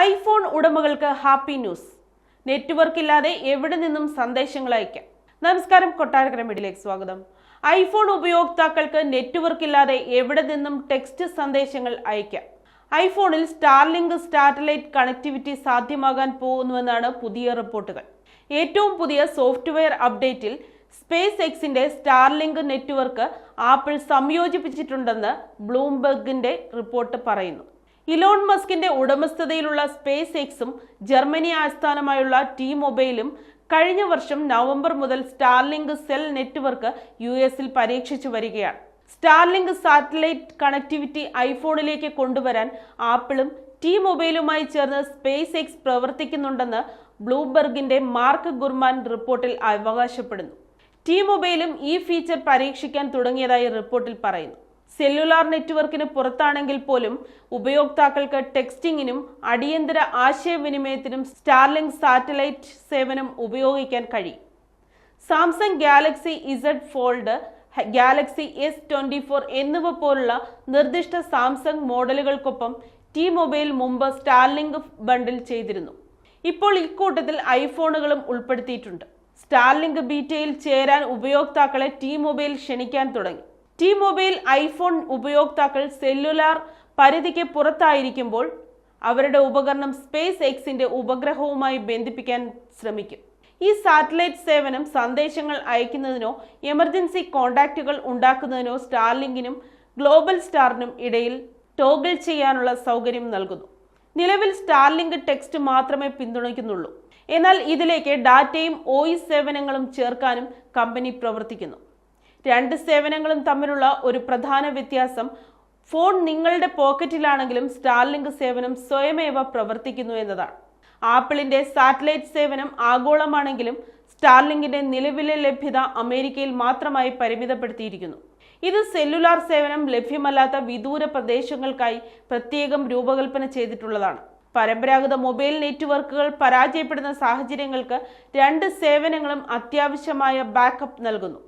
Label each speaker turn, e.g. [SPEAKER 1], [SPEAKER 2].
[SPEAKER 1] IPhone ഉടമകൾക്ക് happy news. Network ഇല്ലാതെ എവിടെ നിന്നും സന്ദേശങ്ങൾ അയക്കാം. നമസ്കാരം, കൊട്ടാരക്കര മീഡിയയിലേക്ക് സ്വാഗതം. ഐഫോൺ ഉപയോക്താക്കൾക്ക് നെറ്റ്വർക്ക് ഇല്ലാതെ എവിടെ നിന്നും ടെക്സ്റ്റ് സന്ദേശങ്ങൾ അയക്കാം. ഐഫോണിൽ സ്റ്റാർലിങ്ക് സാറ്റലൈറ്റ് കണക്ടിവിറ്റി സാധ്യമാകാൻ പോകുന്നുവെന്നാണ് പുതിയ റിപ്പോർട്ടുകൾ. ഏറ്റവും പുതിയ സോഫ്റ്റ്വെയർ അപ്ഡേറ്റിൽ സ്പേസ് എക്സിന്റെ സ്റ്റാർലിങ്ക് നെറ്റ്വർക്ക് ആപ്പിൾ സംയോജിപ്പിച്ചിട്ടുണ്ടെന്ന് ബ്ലൂംബെർഗിന്റെ റിപ്പോർട്ട് പറയുന്നു. ഇലോൺ മസ്കിന്റെ ഉടമസ്ഥതയിലുള്ള സ്പേസ് എക്സും ജർമ്മനി ആസ്ഥാനമായുള്ള T-Mobile കഴിഞ്ഞ വർഷം നവംബർ മുതൽ സ്റ്റാർലിങ്ക് സെൽ നെറ്റ്വർക്ക് US-ൽ പരീക്ഷിച്ചു വരികയാണ്. സ്റ്റാർലിങ്ക് സാറ്റലൈറ്റ് കണക്ടിവിറ്റി ഐഫോണിലേക്ക് കൊണ്ടുവരാൻ ആപ്പിളും T-Mobileമായി ചേർന്ന് സ്പേസ് എക്സ് പ്രവർത്തിക്കുന്നുണ്ടെന്ന് ബ്ലൂംബെർഗിന്റെ മാർക്ക് ഗുർമാൻ റിപ്പോർട്ടിൽ അവകാശപ്പെടുന്നു. T-Mobileം ഈ ഫീച്ചർ പരീക്ഷിക്കാൻ തുടങ്ങിയതായി റിപ്പോർട്ടിൽ പറയുന്നു. സെല്ലുലാർ നെറ്റ്വർക്കിന് പുറത്താണെങ്കിൽ പോലും ഉപയോക്താക്കൾക്ക് ടെക്സ്റ്റിംഗിനും അടിയന്തര ആശയവിനിമയത്തിനും സ്റ്റാർലിങ്ക് സാറ്റലൈറ്റ് സേവനം ഉപയോഗിക്കാൻ കഴിയും. Samsung Galaxy Z fold, Galaxy S24 എന്നിവ പോലുള്ള നിർദ്ദിഷ്ട സാംസങ് മോഡലുകൾക്കൊപ്പം T-Mobile മുമ്പ് സ്റ്റാർലിങ്ക് ബണ്ടിൽ ചെയ്തിരുന്നു. ഇപ്പോൾ ഇക്കൂട്ടത്തിൽ ഐഫോണുകളും ഉൾപ്പെടുത്തിയിട്ടുണ്ട്. സ്റ്റാർലിങ്ക് ബീറ്റയിൽ ചേരാൻ ഉപയോക്താക്കളെ T-Mobile ക്ഷണിക്കാൻ തുടങ്ങി. T-Mobile ഐഫോൺ ഉപയോക്താക്കൾ സെല്ലുലാർ പരിധിക്ക് പുറത്തായിരിക്കുമ്പോൾ അവരുടെ ഉപകരണം സ്പേസ് എക്സിന്റെ ഉപഗ്രഹവുമായി ബന്ധിപ്പിക്കാൻ ശ്രമിക്കും. ഈ സാറ്റലൈറ്റ് സേവനം സന്ദേശങ്ങൾ അയക്കുന്നതിനോ എമർജൻസി കോണ്ടാക്റ്റുകൾ ഉണ്ടാക്കുന്നതിനോ സ്റ്റാർലിങ്കിനും ഗ്ലോബൽ സ്റ്റാറിനും ഇടയിൽ ടോഗിൾ ചെയ്യാനുള്ള സൗകര്യം നൽകുന്നു. നിലവിൽ സ്റ്റാർലിങ്ക് ടെക്സ്റ്റ് മാത്രമേ പിന്തുണയ്ക്കുന്നുള്ളൂ. എന്നാൽ ഇതിലേക്ക് ഡാറ്റയും OS സേവനങ്ങളും ചേർക്കാനും കമ്പനി പ്രവർത്തിക്കുന്നു. രണ്ട് സേവനങ്ങളും തമ്മിലുള്ള ഒരു പ്രധാന വ്യത്യാസം ഫോൺ നിങ്ങളുടെ പോക്കറ്റിലാണെങ്കിലും സ്റ്റാർലിങ്ക് സേവനം സ്വയമേവ പ്രവർത്തിക്കുന്നു എന്നതാണ്. ആപ്പിളിന്റെ സാറ്റലൈറ്റ് സേവനം ആഗോളമാണെങ്കിലും സ്റ്റാർലിങ്കിന്റെ നിലവിലെ ലഭ്യത അമേരിക്കയിൽ മാത്രമായി പരിമിതപ്പെടുത്തിയിരിക്കുന്നു. ഇത് സെല്ലുലാർ സേവനം ലഭ്യമല്ലാത്ത വിദൂര പ്രദേശങ്ങൾക്കായി പ്രത്യേകം രൂപകൽപ്പന ചെയ്തിട്ടുള്ളതാണ്. പരമ്പരാഗത മൊബൈൽ നെറ്റ്വർക്കുകൾ പരാജയപ്പെടുന്ന സാഹചര്യങ്ങൾക്ക് രണ്ട് സേവനങ്ങളും അത്യാവശ്യമായ ബാക്കപ്പ് നൽകുന്നു.